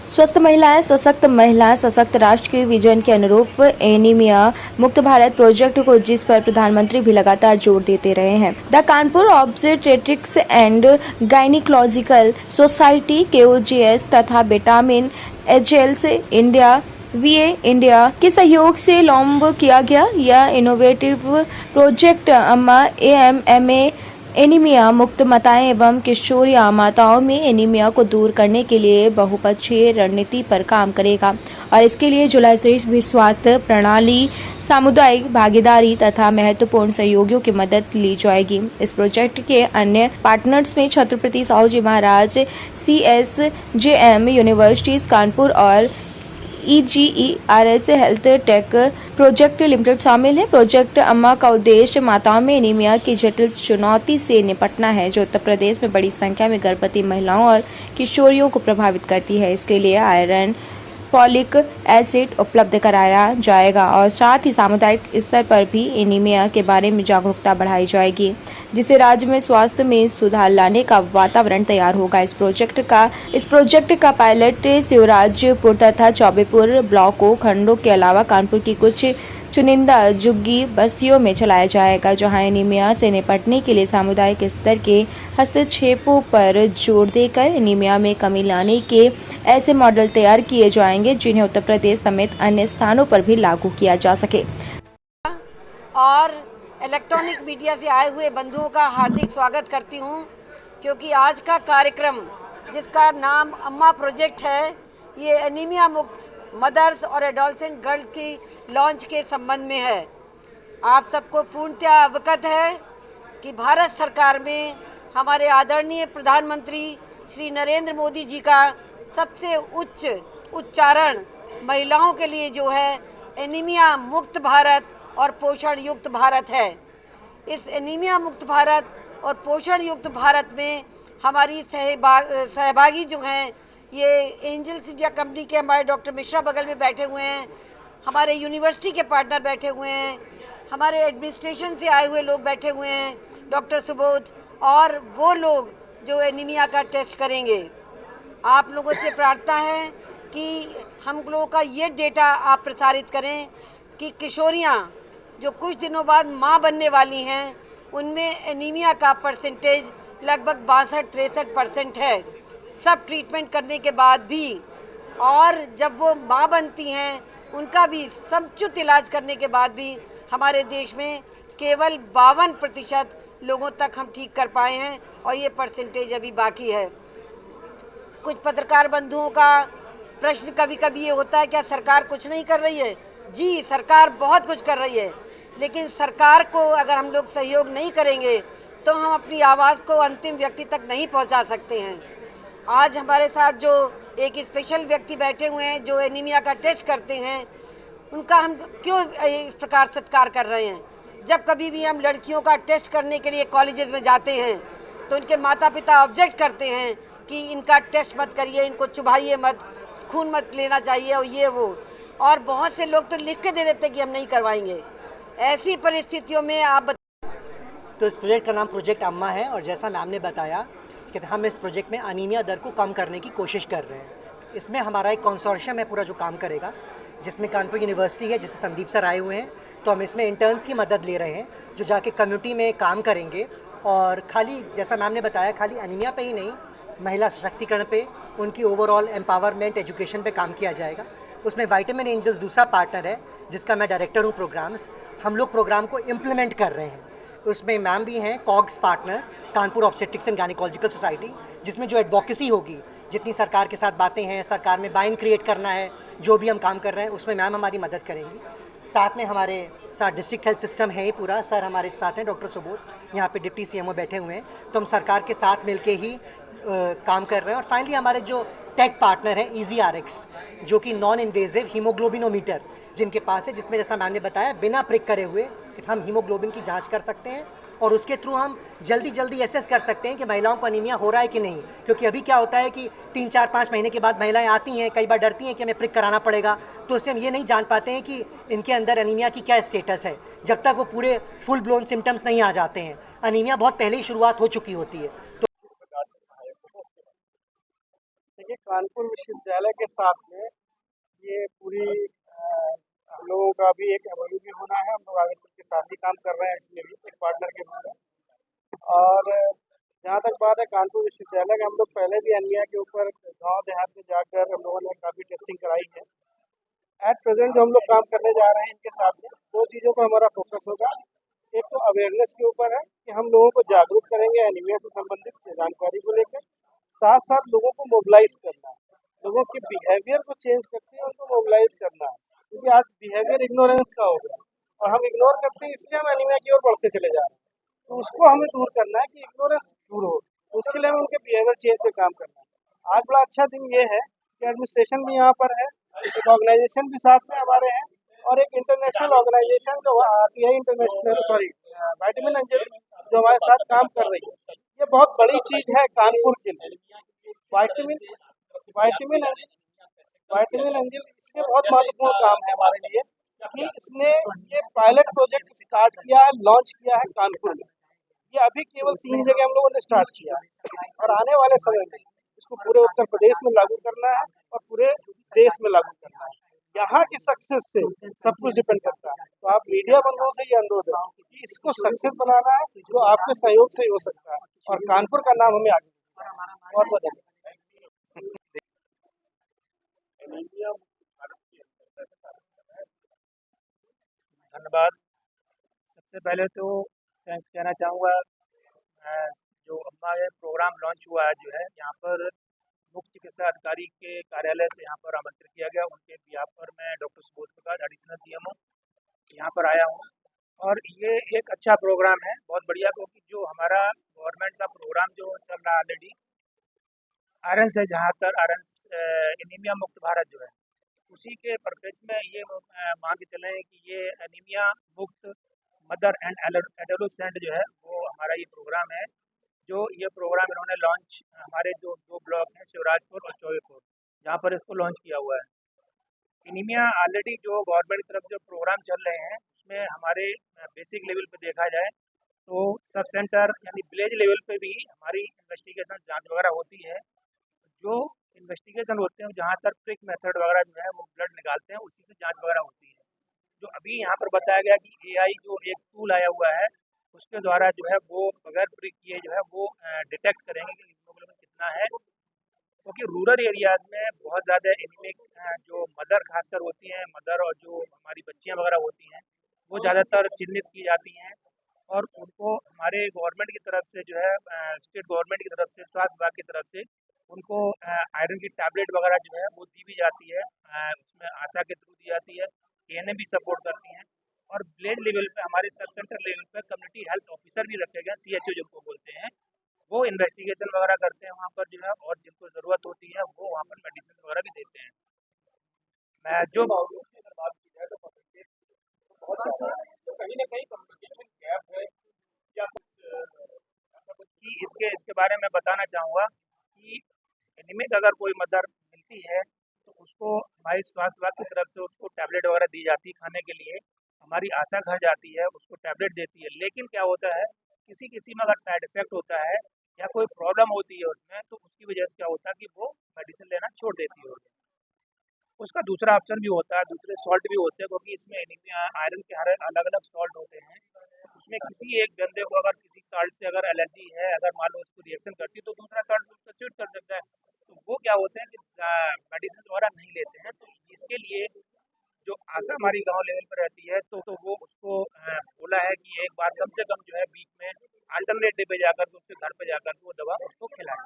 स्वस्थ महिलाएं सशक्त राष्ट्र के विजन के अनुरूप एनीमिया मुक्त भारत प्रोजेक्ट को, जिस पर प्रधानमंत्री भी लगातार जोर देते रहे हैं। The Kanpur obstetrics and gynaecological society KOGS तथा विटामिन एजेल्स इंडिया VA इंडिया के सहयोग से लॉन्च किया गया यह इनोवेटिव प्रोजेक्ट अम्मा AMMA एनीमिया मुक्त माताएं एवं किशोरियां माताओं में एनीमिया को दूर करने के लिए बहुपक्षीय रणनीति पर काम करेगा और इसके लिए जिला स्तरीय स्वास्थ्य प्रणाली, सामुदायिक भागीदारी तथा महत्वपूर्ण सहयोगियों की मदद ली जाएगी। इस प्रोजेक्ट के अन्य पार्टनर्स में छत्रपति साहूजी महाराज CSJM यूनिवर्सिटीज कानपुर और EGERS health tech project limited शामिल है। प्रोजेक्ट अम्मा का उद्देश्य माताओं में एनीमिया की जटिल चुनौती से निपटना है, जो उत्तर प्रदेश में बड़ी संख्या में गर्भवती महिलाओं और किशोरियों को प्रभावित करती है। इसके लिए आयरन, फॉलिक एसिड उपलब्ध कराया जाएगा और साथ ही सामुदायिक स्तर पर भी एनीमिया के बारे में जागरूकता बढ़ाई जाएगी, जिससे राज्य में स्वास्थ्य में सुधार लाने का वातावरण तैयार होगा। इस प्रोजेक्ट का पायलट शिवराजपुर तथा चौबेपुर ब्लॉकों खंडों के अलावा कानपुर की कुछ चुनिंदा झुग्गी बस्तियों में चलाया जाएगा, जहां एनीमिया से निपटने के लिए सामुदायिक स्तर के हस्तक्षेपों पर जोर देकर एनीमिया में कमी लाने के ऐसे मॉडल तैयार किए जाएंगे जिन्हें उत्तर प्रदेश समेत अन्य स्थानों पर भी लागू किया जा सके। और इलेक्ट्रॉनिक मीडिया से आए हुए बंधुओं का हार्दिक स्वागत करती हूं, क्योंकि आज का कार्यक्रम जिसका नाम अम्मा प्रोजेक्ट है, ये एनीमिया मुक्त मदर्स और एडोलसेंट गर्ल्स की लॉन्च के संबंध में है। आप सबको पूर्णतः अवगत है कि भारत सरकार में हमारे आदरणीय प्रधानमंत्री श्री नरेंद्र मोदी जी का सबसे उच्च उच्चारण महिलाओं के लिए जो है एनीमिया मुक्त भारत और पोषण युक्त भारत है। इस एनीमिया मुक्त भारत और पोषण युक्त भारत में हमारी सहभागी जो हैं, ये एंजल्स इंडिया कंपनी के हमारे डॉक्टर मिश्रा बगल में बैठे हुए हैं, हमारे यूनिवर्सिटी के पार्टनर बैठे हुए हैं, हमारे एडमिनिस्ट्रेशन से आए हुए लोग बैठे हुए हैं, डॉक्टर सुबोध, और वो लोग जो एनीमिया का टेस्ट करेंगे। आप लोगों से प्रार्थना है कि हम लोगों का ये डेटा आप प्रसारित करें कि किशोरियाँ जो कुछ दिनों बाद माँ बनने वाली हैं, उनमें एनीमिया का परसेंटेज लगभग 62-63% है, सब ट्रीटमेंट करने के बाद भी। और जब वो माँ बनती हैं, उनका भी समुचित इलाज करने के बाद भी हमारे देश में केवल 52% लोगों तक हम ठीक कर पाए हैं, और ये परसेंटेज अभी बाकी है। कुछ पत्रकार बंधुओं का प्रश्न कभी कभी ये होता है, क्या सरकार कुछ नहीं कर रही है? जी, सरकार बहुत कुछ कर रही है, लेकिन सरकार को अगर हम लोग सहयोग नहीं करेंगे तो हम अपनी आवाज़ को अंतिम व्यक्ति तक नहीं पहुंचा सकते हैं। आज हमारे साथ जो एक स्पेशल व्यक्ति बैठे हुए हैं जो एनीमिया का टेस्ट करते हैं, उनका हम क्यों इस प्रकार सत्कार कर रहे हैं? जब कभी भी हम लड़कियों का टेस्ट करने के लिए कॉलेजेस में जाते हैं तो उनके माता पिता ऑब्जेक्ट करते हैं कि इनका टेस्ट मत करिए, इनको चुभाइए मत, खून मत लेना चाहिए और ये वो, और बहुत से लोग तो लिख के दे देते कि हम नहीं करवाएंगे। ऐसी परिस्थितियों में आप तो इस प्रोजेक्ट का नाम प्रोजेक्ट अम्मा है, और जैसा मैम ने बताया कि हम इस प्रोजेक्ट में अनीमिया दर को कम करने की कोशिश कर रहे हैं। इसमें हमारा एक कंसोर्शियम है पूरा जो काम करेगा, जिसमें कानपुर यूनिवर्सिटी है, जिससे संदीप सर आए हुए हैं। तो हम इसमें इंटर्न्स की मदद ले रहे हैं जो जाके कम्युनिटी में काम करेंगे, और खाली जैसा मैम ने बताया खाली अनीमिया पे ही नहीं, महिला सशक्तिकरण पे, उनकी ओवरऑल एम्पावरमेंट एजुकेशन पे काम किया जाएगा। उसमें विटामिन एंजल्स दूसरा पार्टनर है, जिसका मैं डायरेक्टर हूँ प्रोग्राम्स। हम लोग प्रोग्राम को इम्प्लीमेंट कर रहे हैं। उसमें मैम भी हैं COGS partner, Kanpur obstetrics and gynaecological society, जिसमें जो एडवोकेसी होगी, जितनी सरकार के साथ बातें हैं, सरकार में बाइन क्रिएट करना है, जो भी हम काम कर रहे हैं उसमें मैम हमारी मदद करेंगी। साथ में हमारे साथ डिस्ट्रिक्ट हेल्थ सिस्टम है ही पूरा, सर हमारे साथ हैं, डॉक्टर सुबोध, यहाँ पे डिप्टी CMO बैठे हुए हैं। तो हम सरकार के साथ मिलके ही काम कर रहे हैं। और फाइनली हमारे जो टेक पार्टनर है EGRX, जो कि नॉन इन्वेजिव हीमोग्लोबिनोमीटर जिनके पास है, जिसमें जैसा मैम ने बताया बिना प्रिक करे हुए हम हीमोग्लोबिन की जांच कर सकते हैं, और उसके थ्रू हम जल्दी एसेस कर सकते हैं कि महिलाओं को अनीमिया हो रहा है कि नहीं। क्योंकि अभी क्या होता है कि 3, 4, 5 महीने के बाद महिलाएं आती हैं, कई बार डरती हैं कि हमें प्रिक कराना पड़ेगा, तो उससे हम ये नहीं जान पाते हैं कि इनके अंदर अनीमिया की क्या स्टेटस है, जब तक वो पूरे फुल ब्लोन सिम्टम्स नहीं आ जाते हैं। अनीमिया बहुत पहले ही शुरुआत हो चुकी होती है। तो देखिए, कानपुर विश्वविद्यालय के साथ में ये पूरी हम लोगों का भी एक एमओयू भी होना है। हम लोग आगे चल के साथ ही काम कर रहे हैं इसमें भी एक पार्टनर के रूप में। और जहाँ तक बात है कानपुर विश्वविद्यालय का, हम लोग पहले भी एनीमिया के ऊपर गांव देहात में जाकर हम लोगों ने काफ़ी टेस्टिंग कराई है। एट प्रेजेंट जो हम लोग काम करने जा रहे हैं इनके साथ में, दो चीज़ों पर हमारा फोकस होगा। एक तो अवेयरनेस के ऊपर है कि हम लोगों को जागरूक करेंगे एनीमिया से संबंधित जानकारी को लेकर, साथ साथ लोगों को मोबिलाइज करना है, लोगों के बिहेवियर को चेंज करके उनको मोबिलाइज करना है। क्योंकि आज बिहेवियर इग्नोरेंस का हो गया और हम इग्नोर करते हैं, इसलिए हम एनीमिया की ओर बढ़ते चले जा रहे हैं। तो उसको हमें दूर करना है कि इग्नोरेंस दूर हो, तो उसके लिए हमें उनके बिहेवियर चेंज पे काम करना है। आज बड़ा अच्छा दिन ये है कि एडमिनिस्ट्रेशन भी यहाँ पर है, एक ऑर्गेनाइजेशन भी साथ में हमारे हैं और एक इंटरनेशनल ऑर्गेनाइजेशन जो आरटीआई इंटरनेशनल विटामिन एंजल जो हमारे साथ काम कर रही है। ये बहुत बड़ी चीज़ है कानपुर के लिए। विटामिन विटामिन विटामिन एंजल इसलिए बहुत महत्वपूर्ण काम है हमारे लिए कि इसने ये पायलट प्रोजेक्ट स्टार्ट किया है, लॉन्च किया है कानपुर में। ये अभी केवल 3 जगह हम लोगों ने स्टार्ट किया है और आने वाले समय में इसको पूरे उत्तर प्रदेश में लागू करना है और पूरे देश में लागू करना है। यहाँ की सक्सेस से सब कुछ डिपेंड करता है। तो आप मीडिया बंधुओं से ये अनुरोध है कि इसको सक्सेस बनाना है, जो आपके सहयोग से ही हो सकता है और कानपुर का नाम हमें आगे और बदलना है। धन्यवाद। सबसे पहले तो थैंक्स कहना चाहूँगा। जो अम्मा ये प्रोग्राम लॉन्च हुआ है जो है यहाँ पर मुख्य चिकित्सा अधिकारी के कार्यालय से यहाँ पर आमंत्रित किया गया। उनके बिहाफ पर मैं डॉक्टर सुबोध प्रकाश एडिशनल सीएमओ यहाँ पर आया हूँ और ये एक अच्छा प्रोग्राम है, बहुत बढ़िया। क्योंकि जो हमारा गवर्नमेंट का प्रोग्राम जो चल रहा है ऑलरेडी आयरन से, जहाँ तक आयरन एनीमिया मुक्त भारत जो है, उसी के परपेच में ये मान के चले कि ये एनीमिया मुक्त मदर एंड एडोलेसेंट जो है वो हमारा ये प्रोग्राम है। जो ये प्रोग्राम इन्होंने लॉन्च हमारे जो 2 ब्लॉक हैं शिवराजपुर और चौबेपुर, जहाँ पर इसको लॉन्च किया हुआ है। एनीमिया ऑलरेडी जो गवर्नमेंट की तरफ जो प्रोग्राम चल रहे हैं उसमें हमारे बेसिक लेवल पे देखा जाए तो सब सेंटर यानी विलेज लेवल पे भी हमारी इन्वेस्टिगेशन जांच वगैरह होती है। जो इन्वेस्टिगेशन होते हैं जहाँ तक प्रिक मेथड वगैरह जो है वो ब्लड निकालते हैं, उसी से जांच वगैरह होती है। जो अभी यहाँ पर बताया गया कि एआई जो एक टूल आया हुआ है उसके द्वारा जो है वो बगैर प्रिक किए जो है वो डिटेक्ट करेंगे कि हीमोग्लोबिन कितना है। क्योंकि रूरल एरियाज़ में बहुत ज़्यादा एनीमिक जो मदर खासकर होती हैं, मदर और जो हमारी बच्चियाँ वगैरह होती हैं वो ज़्यादातर चिन्हित की जाती हैं और उनको हमारे गवर्नमेंट की तरफ से जो है स्टेट गवर्नमेंट की तरफ से, स्वास्थ्य विभाग की तरफ से उनको आयरन की टैबलेट वगैरह जो है वो दी भी जाती है। उसमें आशा के थ्रू दी जाती है, एएनएम भी सपोर्ट करती हैं और विलेज लेवल पे हमारे सब सेंटर लेवल पे कम्युनिटी हेल्थ ऑफिसर भी रखे गए, सीएचओ जिनको बोलते हैं, वो इन्वेस्टिगेशन वगैरह करते हैं वहाँ पर जो है और जिनको ज़रूरत होती है वो वहाँ पर मेडिसिन वगैरह भी देते हैं। मैं जो कहीं ना कहीं कम्युनिकेशन गैप है या कि इसके बारे में बताना चाहूँगा कि एनीमिक अगर कोई मदर मिलती है तो उसको हमारी स्वास्थ्य विभाग की तरफ से उसको टैबलेट वगैरह दी जाती है खाने के लिए। हमारी आशा घर जाती है, उसको टैबलेट देती है। लेकिन क्या होता है किसी किसी में अगर साइड इफेक्ट होता है या कोई प्रॉब्लम होती है उसमें, तो उसकी वजह से क्या होता है कि वो मेडिसिन लेना छोड़ देती है। उसका दूसरा ऑप्शन भी होता है, दूसरे सॉल्ट भी होते हैं, क्योंकि इसमें एनीमिया आयरन के हर अलग अलग सॉल्ट होते हैं। उसमें किसी एक बंदे को अगर किसी सॉल्ट से अगर एलर्जी है, अगर मान लो उसको रिएक्शन करती है तो दूसरा सॉल्ट उसको सूट कर सकता है। तो वो क्या होते हैं कि मेडिसिन वगैरह नहीं लेते हैं। तो इसके लिए जो आशा हमारी गांव लेवल पर रहती है तो वो उसको बोला है कि एक बार कम से कम जो है वीक में अल्टरनेट डे पे जाकर के उसके घर पे जाकर के वो दवा उसको खिलाएं।